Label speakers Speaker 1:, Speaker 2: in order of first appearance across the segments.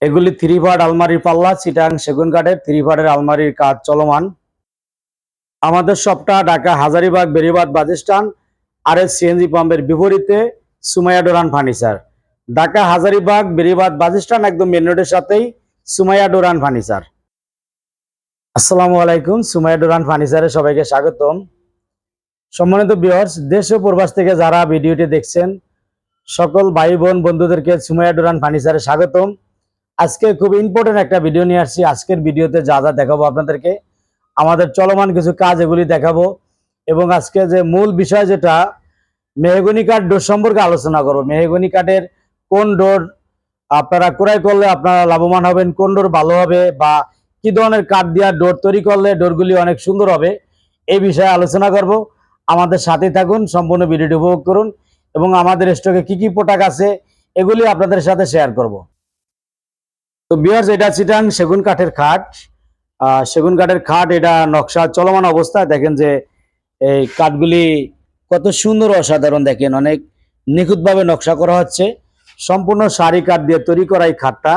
Speaker 1: এগুলি 3 পার্ট আলমারির পাল্লা, চিটাং সেগুন কাঠের 3 পার্টের আলমারির কাজ চলমান। আমাদের শপটা ঢাকা হাজারীবাগ বেরিবাদ বাসস্ট্যান্ড আর এস সিএনজি পাম্পের বিপরীতে Sumaiya Durand furniture. Dhaka Hazaribagh Beribadh bus stand একদম মেন রোডের সাথেই সুমাইয়া ডোরান ফার্নিচার। আসসালামু আলাইকুম, সুমাইয়া ডোরান ফার্নিচারে সবাইকে স্বাগতম। সম্মানিত ভিউয়ার্স, দেশ ও প্রবাস থেকে যারা ভিডিওটি দেখছেন সকল ভাই বোন বন্ধুদেরকে সুমাইয়া ডোরান ফার্নিচারে স্বাগতম। আজকে খুব ইম্পর্টেন্ট একটা ভিডিও নিয়ে আসছি। আজকের ভিডিওতে যা যা দেখাবো আপনাদেরকে, আমাদের চলমান কিছু কাজ এগুলি দেখাবো, এবং আজকে যে মূল বিষয় যেটা মেহগনি কাঠ ডোর সম্পর্কে আলোচনা করবো। মেহগনি কাঠের কোন ডোর আপনারা ক্রয় করলে আপনারা লাভবান হবেন, কোন ডোর ভালো হবে, বা কি ধরনের কাঠ দিয়া ডোর তৈরি করলে ডোরগুলি অনেক সুন্দর হবে, এই বিষয়ে আলোচনা করব। আমাদের সাথে থাকুন, সম্পূর্ণ ভিডিওটি উপভোগ করুন, এবং আমাদের স্টকে কি কি প্রোডাক্ট আছে এগুলি আপনাদের সাথে শেয়ার করব। তো ভিউয়ার্স, এটা চিটাং সেগুন কাঠের খাট। সেগুন কাঠের খাট, এটা নকশা চলমান অবস্থায়। দেখেন যে এই কাঠগুলি কত সুন্দর, অসাধারণ। দেখেন অনেক নিখুঁতভাবে নকশা করা হচ্ছে। সম্পূর্ণ শাড়ি কাঠ দিয়ে তৈরি করা এই খাটটা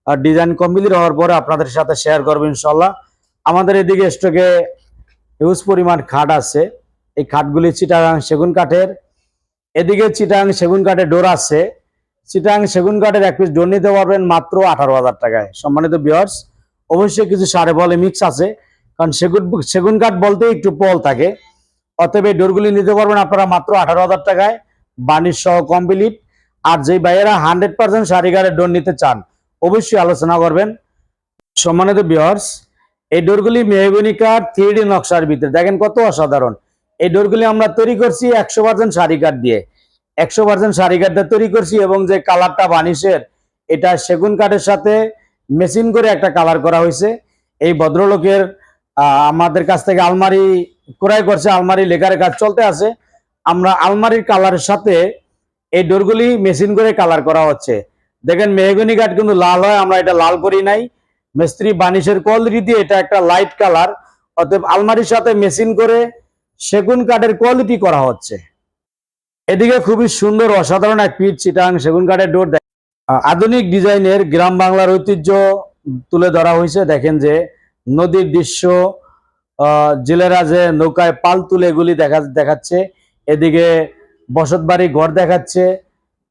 Speaker 1: ডিজাইন কমপ্লিট হওয়ার পরে আপনাদের সাথে শেয়ার করবো ইনশাল্লাহ। আমাদের এদিকে স্টকে হিউজ পরিমাণ খাট আছে। এই খাটগুলি চিটাং সেগুন কাঠের। এদিকে চিটাং সেগুন কাঠের ডোর আছে। চিটাং সেগুন কাঠের এক পিস ডোর নিতে পারবেন মাত্র 18,000 টাকায়। সম্মানিত ভিউয়ার্স, অবশ্যই কিছু সারে বলে মিক্স আছে, কারণ সেগুন কাঠ বলতে একটু পল থাকে। অতএব এই ডোরগুলি নিতে পারবেন আপনারা মাত্র 18,000 টাকায়, বার্নিশ সহ কমপ্লিট। আর যে ভাইয়েরা 100% শাড়ি কাঠের ডোর নিতে চান অবশ্যই আলোচনা করবেন। সম্মানিত ভিউয়ার্স, এই ডোরগুলি মেহগনি কাঠ 3D নকশার ভিতরে, দেখেন কত অসাধারণ। এই ডোরগুলি আমরা তৈরি করছি 100% শাড়ি কাঠ দিয়ে, 100% শাড়ি কাঠ দিয়ে তৈরি করছি। এবং যে কালারটা বানিশের, এটা সেগুন কাঠের সাথে মেশিন করে একটা কালার করা হয়েছে। এই ভদ্রলোকের আমাদের কাছ থেকে আলমারি ক্রয় করছে, আলমারি লেখার কাজ চলতে আছে। আমরা আলমারির কালারের সাথে এই ডোরগুলি মেশিন করে কালার করা হচ্ছে। দেখেন মেহগনি কাঠ কিন্তু লাল হয়, আমরা এটা লাল করি নাই। মিস্ত্রি বানিশের কোয়ালিটি দিয়ে এটা একটা লাইট কালার, অতএব আলমারির সাথে মেশিন করে সেগুন কাঠের কোয়ালিটি করা হচ্ছে। এদিকে খুবই সুন্দর অসাধারণ এক পিস চিটাং সেগুন কাঠের ডোর। আধুনিক ডিজাইনের গ্রাম বাংলার ঐতিহ্য তুলে ধরা হয়েছে। দেখেন যে নদীর দৃশ্য, জেলেরা যে নৌকায় পাল তুলে এগুলি দেখাচ্ছে। এদিকে বসত বাড়ি ঘর দেখাচ্ছে।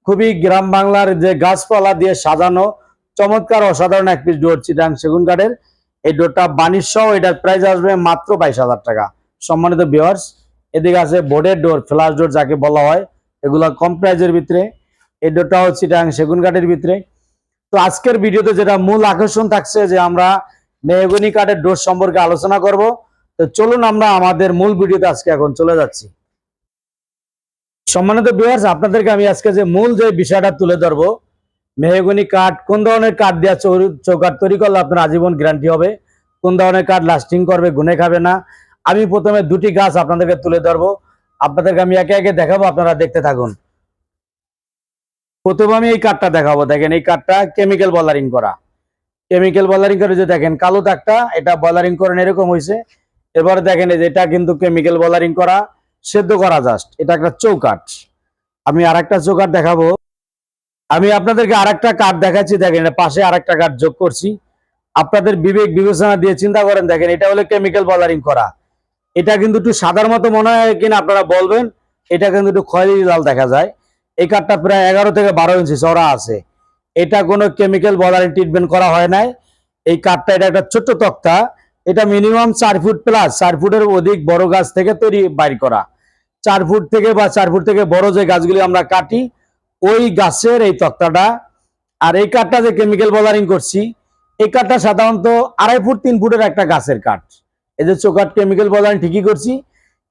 Speaker 1: খুবই গ্রাম বাংলার যে গাছপালা দিয়ে সাজানো চমৎকার অসাধারণ এক পিস ডোর চিটাং সেগুন কাঠের। এই ডোরটা বানিশ সহ এটার প্রাইস আসবে মাত্র 22,000 টাকা। সম্মানিত ভিউয়ার্স, এদিকে আছে বোর্ডের ডোর, ফ্ল্যাশ ডোর যাকে বলা হয়, এগুলো কম প্রাইজের ভিতরে। এই ডোরটা হচ্ছে চিটাং সেগুন কাঠের ভিতরে। তো আজকের ভিডিওতে যেটা মূল আকর্ষণ থাকছে যে আমরা মেহগনি কাঠের ডোর সম্পর্কে আলোচনা করব। তো চলুন আমরা আমাদের মূল ভিডিওতে আজকে এখন চলে যাচ্ছি। সম্মানিত ভিউয়ার্স, আপনাদেরকে আমি আজকে যে মূল যে বিষয়টা তুলে ধরবো, মেহগনি কাঠ কোন ধরনের কাঠ দিয়ে চৌকাঠ তৈরি করলে আপনার আজীবন গ্যারান্টি হবে, কোন ধরনের কাঠ লাস্টিং করবে, গুনে খাবে না। আমি প্রথমে দুটি গাছ আপনাদেরকে তুলে ধরবো, আপনাদেরকে আমি একে একে দেখাবো, আপনারা দেখতে থাকুন। প্রথমে আমি এই কাঠটা দেখাবো। দেখেন এই কাঠটা কেমিক্যাল বলারিং করা। কেমিক্যাল বলারিং করে যে দেখেন কালো দাগটা, এটা বলারিং করেন এরকম হয়েছে। এবারে দেখেন এই যে এটা কিন্তু কেমিক্যাল বলারিং করা, সেদ্ধ করা জাস্ট। এটা একটা চৌকাঠ। আমি আরেকটা চৌকাঠ দেখাবো। আমি আপনাদেরকে আরেকটা কাঠ দেখাচ্ছি। দেখেন এটা পাশে আরেকটা কাঠ যোগ করছি। আপনাদের বিবেক বিবেচনা দিয়ে চিন্তা করেন। দেখেন এটা হলো কেমিক্যাল বলারিং করা। এটা কিন্তু একটু সাদার মতো মনে হয় কিনা আপনারা বলবেন। এটা কিন্তু একটু খয়েরি লাল দেখা যায়। এই কাঠটা প্রায় 11 থেকে 12 ইঞ্চি চওড়া আছে। এটা কোনো কেমিক্যাল বলারিং ট্রিটমেন্ট করা হয় নাই। এই কাঠটা, এটা একটা ছোট্ট তক্তা। এটা মিনিমাম 4 ফুট প্লাস 4 ফুটের অধিক বড় গাছ থেকে তৈরি বাইর করা। 4 ফুট থেকে বা 4 ফুট থেকে বড় যে গাছগুলি আমরা কাটি, ওই গাছের এই তক্তাটা। আর এই কাঠটা যে কেমিক্যাল বলারিং করছি, এই কাঠটা সাধারণত 2.5 ফুট 3 ফুটের একটা গাছের কাঠ। এই যে চৌকাঠ কেমিক্যাল বলারিং ঠিকই করছি।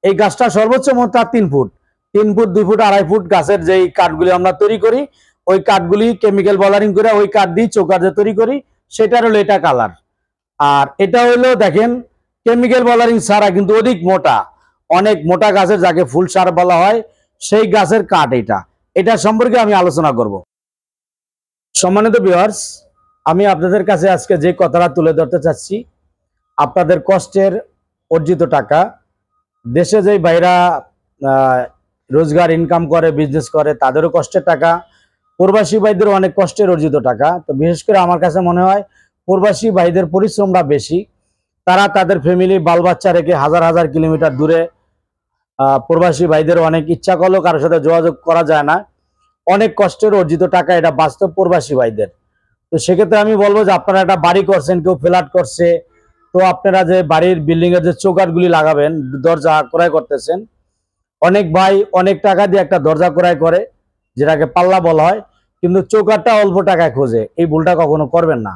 Speaker 1: এই গাছটা সর্বোচ্চ মোটা 3 ফুট, 3 ফুট 2 ফুট 2.5 ফুট গাছের যেই কাঠগুলি আমরা তৈরি করি, ওই কাঠগুলি কেমিক্যাল বলারিং করে ওই কাঠ দিয়ে চৌকাঠ যে তৈরি করি, সেটার হলো এটা কালার। আর এটা হলো দেখেন কেমিক্যাল বলারিং ছাড়া কিন্তু অধিক মোটা, অনেক মোটা গাছের যাকে ফুল সার বলা হয়, সেই গাছের কাঠ এটা। এটা সম্পর্কে আমি আলোচনা করব। সম্মানিত ভিউয়ার্স, আমি আপনাদের কাছে আজকে যে কথাটা তুলে ধরতে চাচ্ছি, আপনাদের কষ্টের অর্জিত টাকা, দেশে যেই ভাইরা রোজগার ইনকাম করে, বিজনেস করে, তাদেরও কষ্টের টাকা, প্রবাসী ভাইদের অনেক কষ্টের অর্জিত টাকা। তো বিশেষ করে আমার কাছে মনে হয় প্রবাসী ভাইদের পরিশ্রমটা বেশি। তারা তাদের ফ্যামিলি বাল বাচ্চা রেখে হাজার হাজার কিলোমিটার দূরে, প্রবাসী ভাইদের অনেক ইচ্ছা করলেও কারোর সাথে যোগাযোগ করা যায় না। অনেক কষ্টের অর্জিত টাকা, এটা বাস্তব প্রবাসী ভাইদের। তো সেক্ষেত্রে আমি বলবো যে আপনারা একটা বাড়ি করছেন, কেউ ফ্ল্যাট করছে, তো আপনারা যে বাড়ির বিল্ডিং এর যে চৌকাঠগুলি লাগাবেন, দরজা ক্রয় করতেছেন, অনেক ভাই অনেক টাকা দিয়ে একটা দরজা ক্রয় করে, যেটাকে পাল্লা বলা হয়, কিন্তু চৌকাঠটা অল্প টাকায় খোঁজে। এই ভুলটা কখনো করবেন না।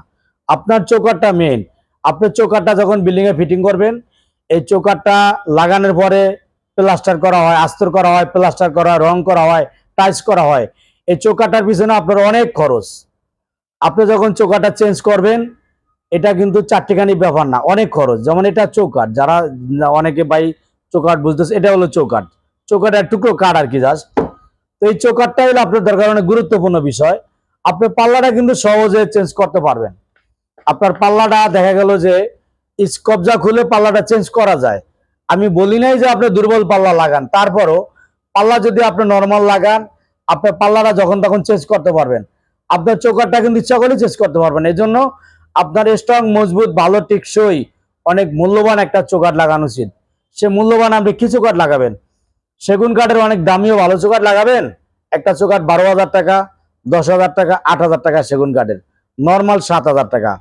Speaker 1: আপনার চৌকাঠটা মেইন। আপনার চৌকাঠটা যখন বিল্ডিং এ ফিটিং করবেন, এই চৌকাঠটা লাগানোর পরে প্লাস্টার করা হয়, আস্তর করা হয়, প্লাস্টার করা হয়, রং করা হয়, টাইলস করা হয়। এই চৌকাঠটার পিছনে আপনার অনেক খরচ। আপনি যখন চৌকাঠটা চেঞ্জ করবেন, এটা কিন্তু চারটিখানি ব্যাপার না, অনেক খরচ। যেমন এটা চৌকাঠ, যারা অনেকে ভাই চৌকাঠ বুঝতেছে, এটা হলো চৌকাঠ, চৌকাঠের টুকরো কাঠ আর কি, জাস্ট। তো এই চৌকাঠটা হলো আপনার দরকার অনেক গুরুত্বপূর্ণ বিষয়। আপনি পাল্লাটা কিন্তু সহজে চেঞ্জ করতে পারবেন। আপনার পাল্লাটা দেখা গেল যে কবজা খুলে পাল্লাটা চেঞ্জ করা যায়। আমি বলি নাই যে আপনি দুর্বল পাল্লা লাগান, তারপরও পাল্লা যদি আপনি নর্মাল লাগান, আপনার পাল্লাটা যখন তখন চেঞ্জ করতে পারবেন। আপনার চৌকাঠটা কিন্তু ইচ্ছা করে চেঞ্জ করতে পারবেন। এই জন্য আপনার স্ট্রং, মজবুত, ভালো, টেকসই, অনেক মূল্যবান একটা চৌকাঠ লাগানো উচিত। সে মূল্যবান আপনি কি চৌকাঠ লাগাবেন? সেগুন কাঠের অনেক দামিও ভালো চৌকাঠ লাগাবেন। একটা চৌকাঠ 12,000 টাকা, 10,000 টাকা, 8,000 টাকা সেগুন কাঠের, নর্মাল 7,000 টাকা।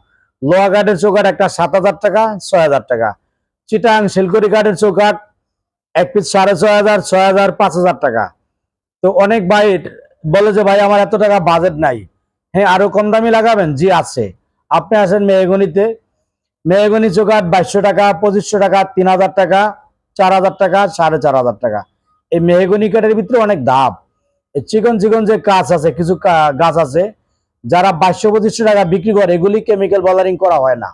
Speaker 1: লোহা কাঠের চৌকাঠ একটা 7,000 টাকা, 6,000 টাকা। চিটাং শিলকড়ি কাঠের চৌকাঠ এক পিস 6,500, 6,000, 5,000 টাকা। তো অনেক ভাই বলে যে ভাই আমার এত টাকা বাজেট নাই। হ্যাঁ, আরো কম দামি লাগাবেন? জি আছে। আপনি আসেন মেহগনিতে, মেহগনি চৌকাঠ 2,200 টাকা, 2,500 টাকা, 3,000 টাকা, 4,000 টাকা, 4,500 টাকা। এই মেহগনি কাঠের ভিতরে অনেক দাম। চিকন চিকন যে গাছ আছে, কিছু গাছ আছে যারা 2,200-2,500 টাকা বিক্রি করে, এগুলি কেমিক্যাল বলারিং করা হয় না।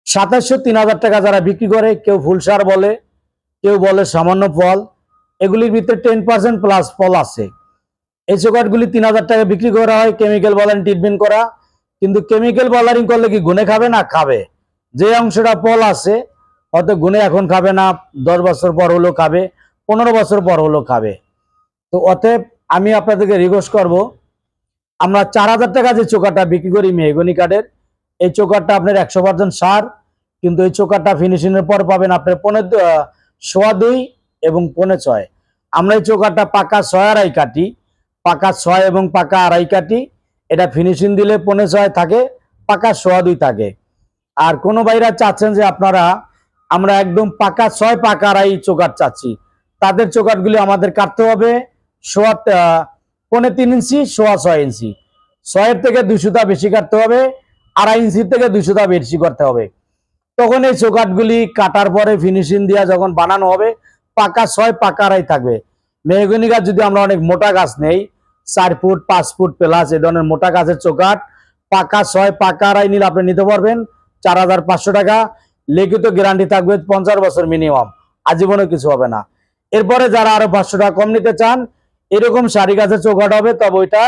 Speaker 1: 2,700-3,000 টাকা যারা বিক্রি করে, কেউ ফুলসার বলে, কেউ বলে সামান্য ফল, এগুলির ভিতরে 10% প্লাস ফল আছে। এই চৌকাঠগুলি 3,000 টাকা বিক্রি করা হয়, কেমিক্যাল বলারিং ট্রিটমেন্ট করা। কিন্তু কেমিক্যাল বলারিং করলে কি গুনে খাবে? না, খাবে। যে অংশটা ফল আছে, হয়তো গুনে এখন খাবে না, 10 বছর পর হলেও খাবে, 15 বছর পর হলেও খাবে। তো অতএব আমি আপনাদেরকে রিকোয়েস্ট করব, আমরা 4,000 টাকা যে চৌকাঠটা বিক্রি করি মেহগনি কাঠের, এই চৌকাঠটা আপনার 100% সার। কিন্তু এই চৌকাঠটা ফিনিশিং এর পর পাবেন আপনার 2.25 এবং 6.25। আমরা এই চৌকাঠটা পাকা 6.5 কাটি, পাকা 6 এবং পাকা 2.5 কাটি। এটা ফিনিশিং দিলে 6.25 থাকে, পাকা 2.25 থাকে। আর কোনো ভাইরা চাচ্ছেন যে আপনারা আমরা একদম পাকা 6 পাকা 2.5 চৌকাঠ চাচ্ছি, তাদের চৌকাঠগুলি আমাদের কাটতে হবে 3.25 ইঞ্চি, 6.25 ইঞ্চি। 6-এর থেকে 2 সুতা বেশি কাটতে হবে, 2.5 ইঞ্চির থেকে 2 সুতা বেশি করতে হবে। তখন এই চৌকাঠগুলি কাটার পরে ফিনিশিং দিয়া যখন বানানো হবে, পাকা 6 পাকা 2.5 থাকবে। মেহগনি গাছ যদি আমরা অনেক মোটা গাছ নেই, 4 ফুট 5 ফুট প্লাস এই ধরনের মোটা গাছের চৌকাঠ, পাকা 6 পাকা 2.5 নিলে আপনি নিতে পারবেন 4,500 টাকা। লিখিত গ্যারান্টি থাকবে 50 বছর মিনিমাম, আজীবনে কিছু হবে না। এরপরে যারা আরো 500 টাকা কম নিতে চান, এরকম সারি গাছের চৌকাঠ হবে, তবে ওইটা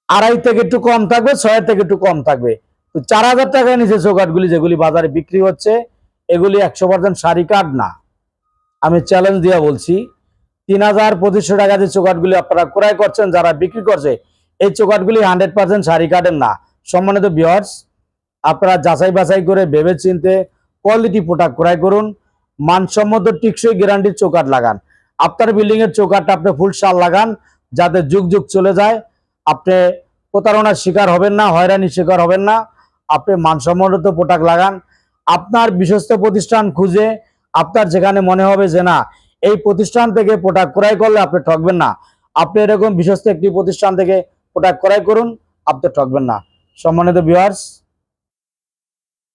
Speaker 1: 2.5 থেকে একটু কম থাকবে, 6 থেকে একটু কম থাকবে। তো 4,000 টাকার নিচে চৌকাঠগুলি যেগুলি বাজারে বিক্রি হচ্ছে, এগুলি 100% সারি কাঠ না। আমি চ্যালেঞ্জ দিয়ে বলছি, 3,000-2,500 টাকা যে চৌকাঠগুলি আপনারা ক্রয় করছেন, যারা বিক্রি করছে, এই চৌকাঠগুলি 100% সারি কাঠের না। সম্মানিত ভিউয়ার্স, আপনারা যাচাই বাছাই করে ভেবে চিনতে কোয়ালিটি প্রোডাক্ট ক্রয় করুন। মানসম্মত টিকসই গ্যারান্টির চৌকাঠ লাগান। আপনার বিল্ডিং এর চৌকাঠটা আপনি ফুল সাল লাগান, যাতে যুগ যুগ চলে যায়। আপনি প্রতারণার শিকার হবেন না, হয়রানির শিকার হবেন না। আপনি মানসম্মত প্রোডাক্ট লাগান। আপনার বিশ্বস্ত প্রতিষ্ঠান খুঁজে, আপনার যেখানে মনে হবে যে না, এই প্রতিষ্ঠান থেকে প্রোডাক্ট ক্রয় করলে আপনি ঠকবেন না, আপনি এরকম বিশ্বস্ত একটি প্রতিষ্ঠান থেকে প্রোডাক্ট ক্রয় করুন, আপনি ঠকবেন না। সম্মানিত ভিউয়ার্স,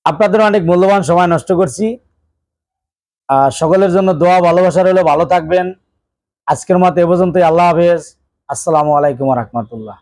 Speaker 1: আপনাদের অনেক মূল্যবান সময় নষ্ট করছি। সকলের জন্য দোয়া ভালোবাসা রইল, ভালো থাকবেন। আজকের মতো এ পর্যন্তই। আল্লাহ হাফেজ। আসসালামু আলাইকুম ওয়া রাহমাতুল্লাহ।